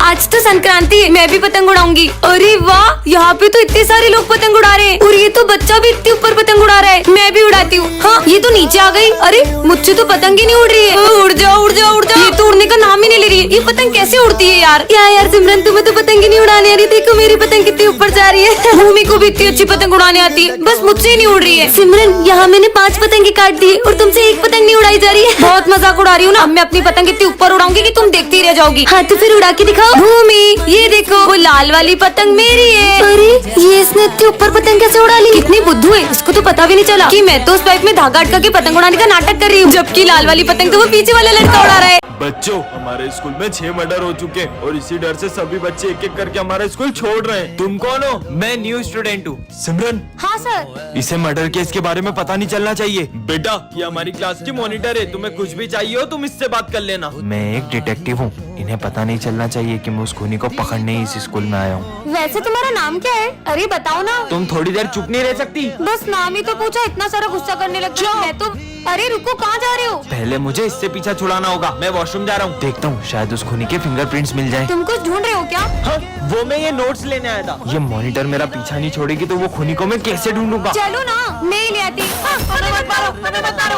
आज तो संक्रांति है, मैं भी पतंग उड़ाऊंगी। अरे वाह, यहाँ पे तो इतने सारे लोग पतंग उड़ा रहे हैं और ये तो बच्चा भी इतने ऊपर पतंग उड़ा रहा है। मैं भी उड़ाती हूँ। हाँ, ये तो नीचे आ गई। अरे मुझसे तो पतंग ही नहीं उड़ रही है। उड़ जाओ उड़ जाओ उड़ जाओ। ये तो उड़ने का नाम ही नहीं ले रही है। ये पतंग कैसे उड़ती है यार? क्या यार सिमरन, तुम्हें तो पतंग ही नहीं उड़ाने आ रही। देखो मेरी पतंग कितनी ऊपर जा रही है। भूमि को भी इतनी अच्छी पतंग उड़ाने आती है, बस मुझसे ही नहीं उड़ रही है। सिमरन, यहाँ मैंने 5 पतंगे काट दी और तुमसे एक पतंग नहीं उड़ाई जा रही है। बहुत मजाक उड़ा रही हूँ ना। अब मैं अपनी पतंग इतनी ऊपर उड़ाऊंगी कि तुम देखती रह जाओगी। हाँ तो फिर उड़ा के दिखाओ। भूमि, ये देखो वो लाल वाली पतंग मेरी है। अरे ये इसने इतनी ऊपर पतंग कैसे उड़ा ली? कितनी बुद्धू है, इसको तो पता भी नहीं चला कि मैं तो उस पाइप में धागा अटका के पतंग उड़ाने का नाटक कर रही हूँ, जबकि लाल वाली पतंग तो वो पीछे वाला लड़का उड़ा रहा है। बच्चों, हमारे स्कूल में 6 मर्डर हो चुके हैं और इसी डर से सभी बच्चे एक एक करके हमारा स्कूल छोड़ रहे हैं। तुम कौन हो? मैं न्यू स्टूडेंट हूँ। सिमरन, हाँ सर। इसे मर्डर केस के बारे में पता नहीं चलना चाहिए। बेटा, ये हमारी क्लास की मॉनिटर है, तुम्हें कुछ भी चाहिए हो तुम इससे बात कर लेना। मैं एक डिटेक्टिव हूँ, इन्हें पता नहीं चलना चाहिए कि मैं उस खूनी को पकड़ने ही इस स्कूल में आया हूँ। वैसे तुम्हारा नाम क्या है? अरे बताओ ना। तुम थोड़ी देर चुप नहीं रह सकती? बस नाम ही तो पूछा, इतना सारा गुस्सा करने लग गई। मैं तो अरे रुको, कहाँ जा रहे हो? पहले मुझे इससे पीछा छुड़ाना होगा। मैं वॉशरूम जा रहा हूँ, देखता हूँ शायद उस खूनी के फिंगरप्रिंट्स मिल जाए। तुम कुछ ढूंढ रहे हो क्या? हाँ, वो मैं ये नोट्स लेने आया था। ये मॉनिटर मेरा पीछा नहीं छोड़ेगी तो वो खूनी को मैं कैसे ढूंढूंगा? चलो ना, मैं ही ले आती।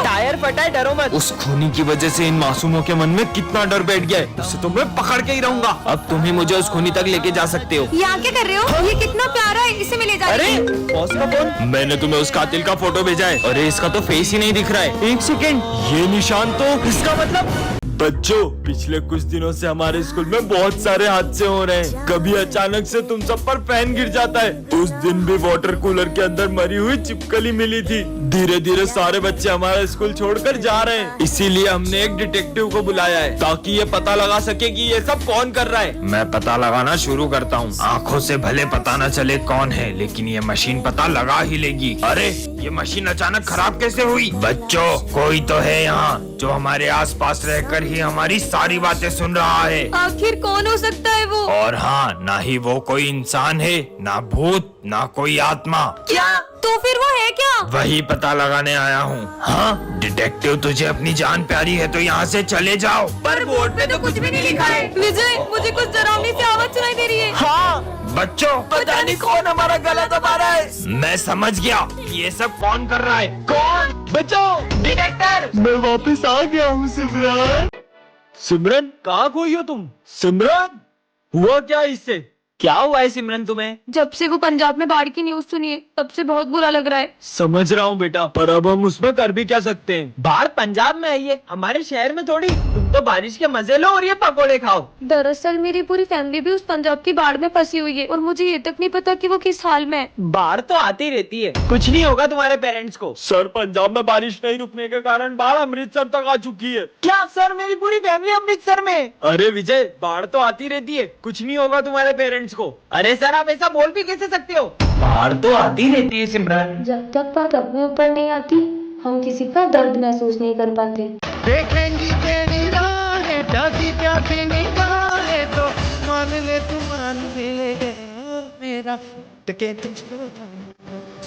टायर फटा है, डरो मत। उस खूनी की वजह से इन मासूमों के मन में कितना डर बैठ गया है, उससे तो मैं पकड़ के ही रहूंगा। अब तुम ही मुझे उस खूनी तक लेके जा सकते हो। यहाँ क्या कर रहे हो? ये कितना प्यारा है, इसे मैं ले जा रही हूँ। बॉस का फोन। मैंने तुम्हें उस कातिल का फोटो भेजा है। अरे इसका तो फेस ही नहीं दिख रहा है। एक सेकेंड, ये निशान तो इसका मतलब। बच्चों, पिछले कुछ दिनों से हमारे स्कूल में बहुत सारे हादसे हो रहे हैं। कभी अचानक से तुम सब पर फैन गिर जाता है। उस दिन भी वाटर कूलर के अंदर मरी हुई छिपकली मिली थी। धीरे धीरे सारे बच्चे हमारा स्कूल छोड़कर जा रहे हैं, इसीलिए हमने एक डिटेक्टिव को बुलाया है ताकि ये पता लगा सके कि ये सब कौन कर रहा है। मैं पता लगाना शुरू करता हूँ। आँखों से भले पता न चले कौन है, लेकिन ये मशीन पता लगा ही लेगी। अरे ये मशीन अचानक खराब कैसे हुई? बच्चों, कोई तो है यहाँ जो हमारे आसपास रहकर ही हमारी सारी बातें सुन रहा है। आखिर कौन हो सकता है वो? और हाँ, ना ही वो कोई इंसान है, ना भूत, ना कोई आत्मा। क्या? तो फिर वो है क्या? वही पता लगाने आया हूँ। हाँ डिटेक्टिव, तुझे अपनी जान प्यारी है तो यहाँ से चले जाओ। पर बोर्ड पे तो कुछ भी नहीं लिखा है। विजय, मुझे कुछ डरावनी सी आवाज सुनाई दे रही है। हाँ बच्चों, पता नहीं कौन हमारा गला दबा रहा है। मैं समझ गया ये सब कौन कर रहा है। कौन? बच्चों, डिटेक्टर। मैं वापस आ गया हूँ सिमरन। सिमरन, कहाँ खोई हो तुम? सिमरन, हुआ क्या इससे? क्या हुआ है सिमरन तुम्हें? जब से वो पंजाब में बाढ़ की न्यूज सुनी है, तब से बहुत बुरा लग रहा है। समझ रहा हूँ बेटा, पर अब हम उसमें कर भी क्या सकते हैं? बाढ़ पंजाब में आई है, हमारे शहर में थोड़ी। तुम तो बारिश के मजे लो और ये पकोड़े खाओ। दरअसल मेरी पूरी फैमिली भी उस पंजाब की बाढ़ में फंसी हुई है और मुझे ये तक नहीं पता कि वो किस हाल में है। बाढ़ तो आती रहती है, कुछ नहीं होगा तुम्हारे पेरेंट्स को। सर, पंजाब में बारिश नहीं रुकने के कारण बाढ़ अमृतसर तक आ चुकी है। क्या सर? मेरी पूरी फैमिली अमृतसर में। अरे विजय, बाढ़ तो आती रहती है, कुछ नहीं होगा तुम्हारे पेरेंट्स को। अरे सर, आप ऐसा बोल भी कैसे सकते हो? बाढ़ तो आती रहती है सिमरन। जब तक बात अपने ऊपर नहीं आती, हम किसी का दर्द महसूस नहीं कर पाते। देखेंगी तेरी राहें, प्यासी प्यासी निगाहें, तो मान ले तू मान ले मेरा टके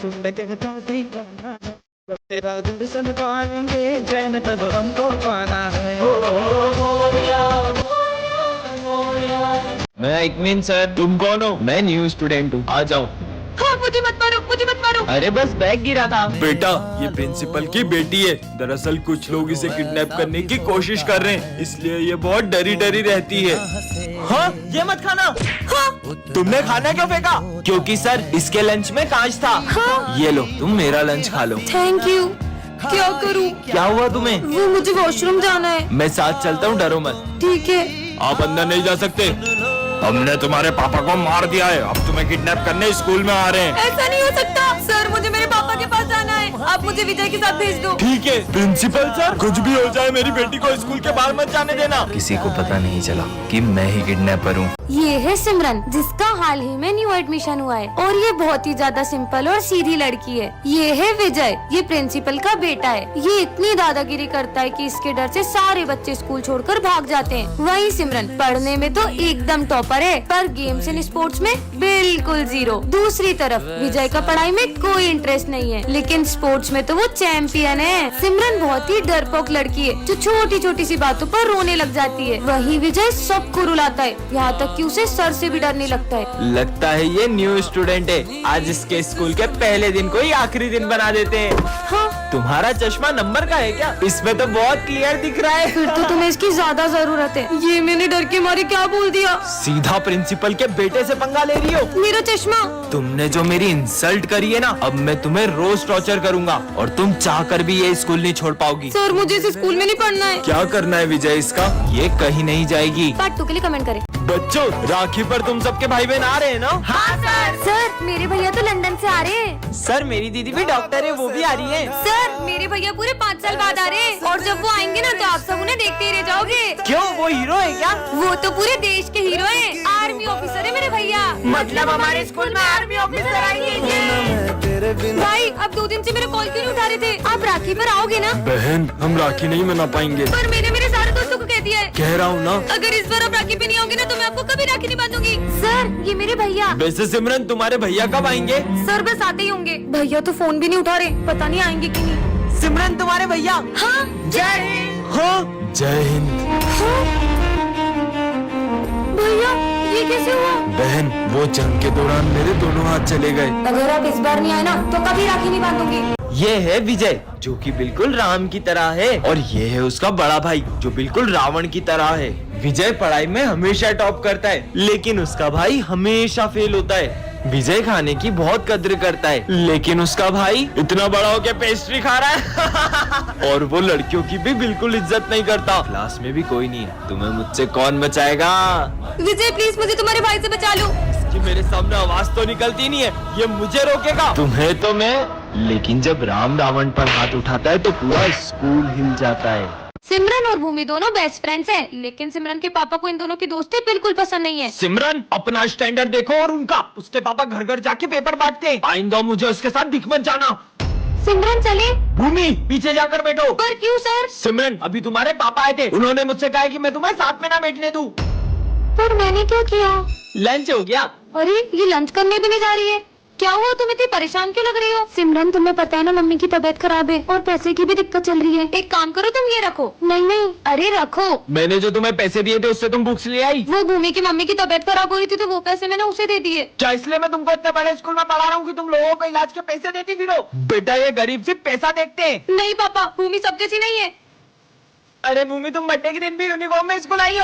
सुन ले तेरा तेरा दिल सन पाएंगे चैन तब हमको पाना है। मैं इतमीन सर। तुम कौन हो? मैं न्यू स्टूडेंट हूँ, आ जाओ। हाँ, मुझे मत मारो, मुझे मत मारो। अरे बस बैग गिरा था। बेटा, ये प्रिंसिपल की बेटी है। दरअसल कुछ लोग इसे किडनैप करने की कोशिश कर रहे हैं, इसलिए ये बहुत डरी डरी रहती है। हाँ, ये मत खाना। हाँ, तुमने खाना क्यों फेंका? क्योंकि सर इसके लंच में कांच था। हाँ। ये लो, तुम मेरा लंच खा लो। Thank you. क्या करूँ? क्या हुआ तुम्हें? वो मुझे वॉशरूम जाना है। मैं साथ चलता हूँ, डरो मत। ठीक है। आप अंदर नहीं जा सकते। हमने तुम्हारे पापा को मार दिया है, अब तुम्हें किडनैप करने स्कूल में आ रहे हैं। ऐसा नहीं हो सकता सर, मुझे मेरे पापा के पास जाना है। आप मुझे विजय के साथ भेज दो। ठीक है प्रिंसिपल सर, कुछ भी हो जाए मेरी बेटी को स्कूल के बाहर मत जाने देना। किसी को पता नहीं चला कि मैं ही किडनैपर हूँ। ये है सिमरन, जिसका हाल ही में न्यू एडमिशन हुआ है और ये बहुत ही ज्यादा सिंपल और सीधी लड़की है। ये है विजय, ये प्रिंसिपल का बेटा है। ये इतनी दादागिरी करता है कि इसके डर से सारे बच्चे स्कूल छोड़कर भाग जाते हैं। वहीं सिमरन पढ़ने में तो एकदम टॉपर है, पर गेम्स एंड स्पोर्ट्स में बिल्कुल जीरो। दूसरी तरफ विजय का पढ़ाई में कोई इंटरेस्ट नहीं है, लेकिन स्पोर्ट्स में तो वो चैंपियन है। सिमरन बहुत ही डरपोक लड़की है जो छोटी छोटी सी बातों पर रोने लग जाती है। वहीं विजय सबको रुलाता है, यहाँ तक कि उसे सर से भी डर नहीं लगता है। लगता है ये न्यू स्टूडेंट है। आज इसके स्कूल के पहले दिन को ही आखिरी दिन बना देते हैं। हाँ, तुम्हारा चश्मा नंबर का है क्या? इसमें तो बहुत क्लियर दिख रहा है। फिर तो तुम्हें इसकी ज्यादा जरूरत है। ये मैंने डर के मारे क्या बोल दिया? सीधा प्रिंसिपल के बेटे से पंगा ले रही हो। मेरा चश्मा। तुमने जो मेरी इंसल्ट करी है ना, अब मैं तुम्हें रोज टॉर्चर करूंगा और तुम चाहकर भी ये स्कूल नहीं छोड़ पाओगी। सर मुझे इस स्कूल में नहीं पढ़ना है। क्या करना है विजय इसका? ये कहीं नहीं जाएगी। पार्ट 2 के लिए कमेंट करें। बच्चों, राखी पर तुम सबके भाई बहन आ रहे हैं ना? हाँ सर मेरे भैया तो लंदन से आ रहे हैं। सर मेरी दीदी भी डॉक्टर है, वो भी आ रही है। सर मेरे भैया पूरे 5 साल बाद आ रहे हैं और जब वो आएंगे ना तो आप सब उन्हें देखते ही रह जाओगे। क्यों, वो हीरो है क्या? वो तो पूरे देश के हीरो हैं। आर्मी ऑफिसर है मेरे भैया। मतलब हमारे स्कूल में आर्मी ऑफिसर आएंगे। भाई अब 2 दिन से मेरा कॉल क्यों नहीं उठा रहे थे? आप राखी पर आओगे ना? बहन, हम राखी नहीं मना पाएंगे। पर मैंने मेरे सारे दोस्तों को कह दिया है। कह रहा हूँ ना। अगर इस बार आप राखी पे नहीं आओगे ना तो मैं आपको कभी राखी नहीं बांधूंगी। सर ये मेरे भैया। वैसे सिमरन, तुम्हारे भैया कब आएंगे? सर बस आते ही होंगे। भैया तो फोन भी नहीं उठा रहे, पता नहीं आएंगे कि नहीं। सिमरन, तुम्हारे भैया? हाँ जय हिंद। हाँ जय हिंद। भैया ये कैसे हुआ? बहन, वो जंग के दौरान मेरे दोनों हाथ चले गए। अगर आप इस बार नहीं आए ना तो कभी राखी नहीं बांधूंगी। ये है विजय, जो कि बिल्कुल राम की तरह है, और ये है उसका बड़ा भाई जो बिल्कुल रावण की तरह है। विजय पढ़ाई में हमेशा टॉप करता है, लेकिन उसका भाई हमेशा फेल होता है। विजय खाने की बहुत कद्र करता है, लेकिन उसका भाई इतना बड़ा हो के पेस्ट्री खा रहा है। और वो लड़कियों की भी बिल्कुल इज्जत नहीं करता। क्लास में भी कोई नहीं है, तुम्हें मुझसे कौन बचाएगा? विजय प्लीज मुझे तुम्हारे भाई से बचा लो। कि मेरे सामने आवाज तो निकलती नहीं है, ये मुझे रोकेगा? तुम्हें तो मैं, लेकिन जब राम रावण पर हाथ उठाता है तो पूरा स्कूल हिल जाता है। सिमरन और भूमि दोनों बेस्ट फ्रेंड्स हैं, लेकिन सिमरन के पापा को इन दोनों की दोस्ती बिल्कुल पसंद नहीं है। सिमरन, अपना स्टैंडर्ड देखो और उनका। उसके पापा घर घर जाके पेपर बांटते हैं। आइंदा मुझे उसके साथ दिख मत जाना। सिमरन चले। भूमि, पीछे जाकर बैठो। पर क्यों सर? सिमरन, अभी तुम्हारे पापा आए थे, उन्होंने मुझसे कहा कि मैं तुम्हें साथ में ना बैठने दूं। पर मैंने क्या किया? लंच हो गया? अरे ये लंच करने भी नहीं जा रही है। क्या हुआ, तुम इतनी परेशान क्यों लग रही हो? सिमरन तुम्हें पता है ना मम्मी की तबीयत खराब है और पैसे की भी दिक्कत चल रही है। एक काम करो, तुम ये रखो। नहीं नहीं, अरे रखो। मैंने जो तुम्हें पैसे दिए थे उससे तुम बुक्स ले आई? वो भूमि की मम्मी की तबीयत खराब हो रही थी तो वो पैसे मैंने उसे दे दिए। क्या इसलिए मैं तुमको इतने बड़े स्कूल में पढ़ा रहा हूँ कि तुम लोगों को इलाज के पैसे देती फिरो? बेटा, ये गरीब सिर्फ पैसा देखते हैं। नहीं पापा, भूमि सब जैसी नहीं है। अरे भूमि, तुम बर्थडे के दिन भी यूनिफॉर्म में स्कूल आई हो।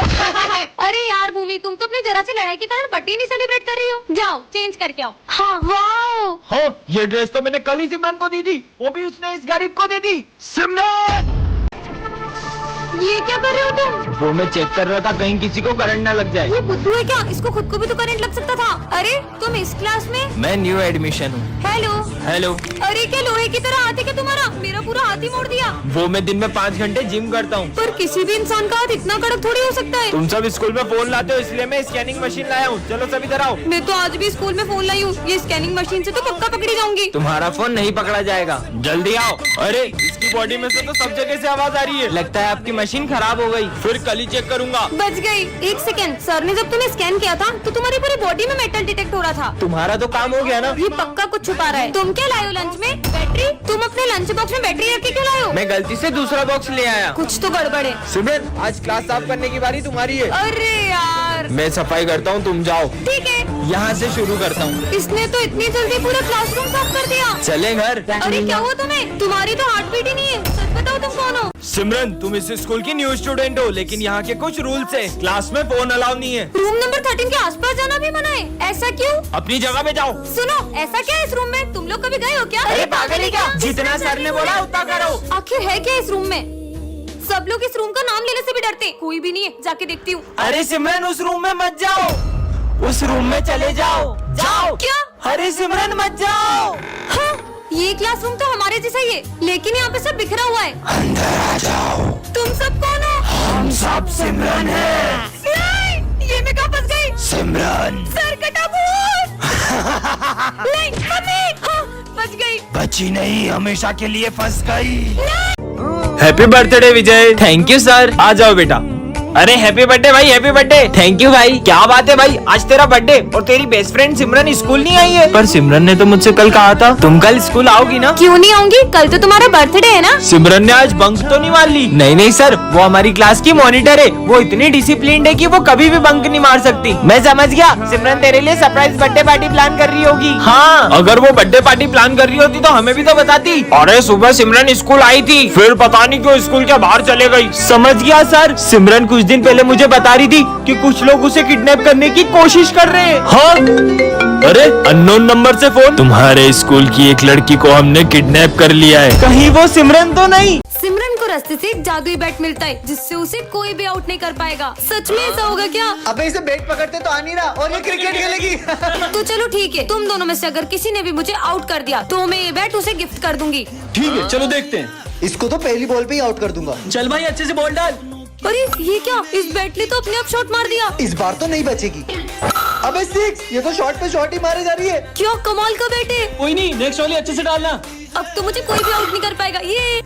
अरे यार भूमि, तुम तो अपनी जरा सी लड़ाई के कारण बर्थडे नहीं सेलिब्रेट कर रही हो। जाओ चेंज करके आओ। हाँ वाओ। हाँ, ये ड्रेस तो मैंने कल ही सिमरन को दी थी, वो भी उसने इस गरीब को दे दी। सिमरन, ये क्या कर रहे हो तुम? वो मैं चेक कर रहा था कहीं किसी को करंट ना लग जाए। ये बुद्धू है क्या? इसको खुद को भी तो करंट लग सकता था। अरे तुम इस क्लास में? मैं न्यू एडमिशन हूँ। हेलो। हेलो। अरे क्या लोहे की तरह हाथ है क्या तुम्हारा? मेरा पूरा हाथ ही मोड़ दिया। वो मैं दिन में 5 घंटे जिम करता हूँ। पर किसी भी इंसान का हाथ इतना कड़क थोड़ी हो सकता है। तुम सब स्कूल में फोन लाते हो, इसलिए मैं स्कैनिंग मशीन लाया हूँ। चलो सब इधर आओ। मैं तो आज भी स्कूल में फोन लाई हूँ। ये स्कैनिंग मशीन से तो पक्का पकड़ी जाऊंगी। तुम्हारा फोन नहीं पकड़ा जाएगा, जल्दी आओ। अरे इसकी बॉडी में से तो सब जगह से आवाज आ रही है, लगता है आपकी मशीन खराब हो गई। फिर कल ही चेक करूंगा। बच गई। 1 सेकेंड, सर ने जब तुम्हें स्कैन किया था तो तुम्हारी पूरी बॉडी में मेटल डिटेक्ट हो रहा था। तुम्हारा तो काम हो गया ना। ये पक्का कुछ छुपा रहा है। तुम क्या लाए हो लंच में? बैटरी? तुम अपने लंच बॉक्स में बैटरी रख के क्यों लाए हो? मैं गलती से दूसरा बॉक्स ले आया। कुछ तो गड़बड़ है। सिमरन, आज क्लास साफ करने की बारी तुम्हारी है। अरे यार। मैं सफाई करता हूँ, तुम जाओ। ठीक है, यहाँ से शुरू करता हूँ। इसने तो इतनी जल्दी पूरा क्लासरूम साफ कर दिया। चले घर। अरे क्या हुआ तुम्हें? तुम्हारी तो हार्ट बीट ही नहीं है। सच बताओ तुम कौन हो? सिमरन, तुम इस स्कूल की न्यू स्टूडेंट हो, लेकिन यहाँ के कुछ रूल्स है। क्लास में फोन अलाउ नहीं है। रूम नंबर 13 के आसपास जाना भी मना है। ऐसा क्यों? अपनी जगह पे जाओ। सुनो, ऐसा क्या है इस रूम में? तुम लोग कभी गए हो क्या? अरे पागल है क्या? जितना सर ने बोला उतना करो। आखिर है क्या इस रूम में? सब लोग इस रूम का नाम लेने से भी डरते। कोई भी नहीं है, जाके देखती हूँ। अरे सिमरन, उस रूम में मत जाओ, उस रूम में चले जाओ। जाओ। क्या? अरे सिमरन मत जाओ। हाँ, ये क्लासरूम तो हमारे जैसा ही है, लेकिन यहाँ पे सब बिखरा हुआ है। अंदर आ जाओ। तुम सब कौन हो? हम सब सिमरन हैं। नहीं, ये मैं कहाँ फंस गई? सिमरन। सर का टापू। नहीं मम्मी, हाँ, बच गई। बची नहीं, हमेशा के लिए फंस गई। Happy birthday Vijay. Thank you sir. आ जाओ बेटा। अरे हैप्पी बर्थडे भाई, हैप्पी बर्थडे। थैंक यू भाई। क्या बात है भाई, आज तेरा बर्थडे और तेरी बेस्ट फ्रेंड सिमरन स्कूल नहीं आई है। पर सिमरन ने तो मुझसे कल कहा था। तुम कल स्कूल आओगी ना? क्यों नहीं आऊंगी, कल तो तुम्हारा बर्थडे है ना। सिमरन ने आज बंक तो नहीं मार ली? नहीं नहीं सर, वो हमारी क्लास की मॉनिटर है। वो इतनी डिसिप्लिन्ड है कि वो कभी भी बंक नहीं मार सकती। मैं समझ गया, सिमरन तेरे लिए सरप्राइज बर्थडे पार्टी प्लान कर रही होगी। हाँ, अगर वो बर्थडे पार्टी प्लान कर रही होती तो हमें भी तो बताती। अरे सुबह सिमरन स्कूल आई थी, फिर पता नहीं क्यों स्कूल के बाहर चले गई। समझ गया सर। सिमरन कुछ दिन पहले मुझे बता रही थी कि कुछ लोग उसे किडनैप करने की कोशिश कर रहे हैं। हाँ, अरे अननोन नंबर से फोन। तुम्हारे स्कूल की एक लड़की को हमने किडनैप कर लिया है। कहीं वो सिमरन तो नहीं? सिमरन को रास्ते से एक जादुई बैट मिलता है जिससे उसे कोई भी आउट नहीं कर पाएगा। सच में ऐसा होगा क्या? अबे इसे बैट पकड़ते तो आ नहीं रहा और ये क्रिकेट खेलेगी। तो चलो ठीक है, तुम दोनों में से अगर किसी ने भी मुझे आउट कर दिया तो मैं ये बैट उसे गिफ्ट कर दूंगी। ठीक है, चलो देखते हैं। इसको तो पहली बॉल पे ही आउट कर दूंगा। चल भाई, अच्छे से बॉल डाल। अरे ये क्या, इस बैट ने तो अपने आप शॉट मार दिया। इस बार तो नहीं बचेगी। अबे 6, ये तो शॉट पे शॉट ही मारे जा रही है। क्या कमाल का बैट है। कोई नहीं, नेक्स्ट वाली अच्छे से डालना। अब तो मुझे कोई भी आउट नहीं कर पाएगा। ये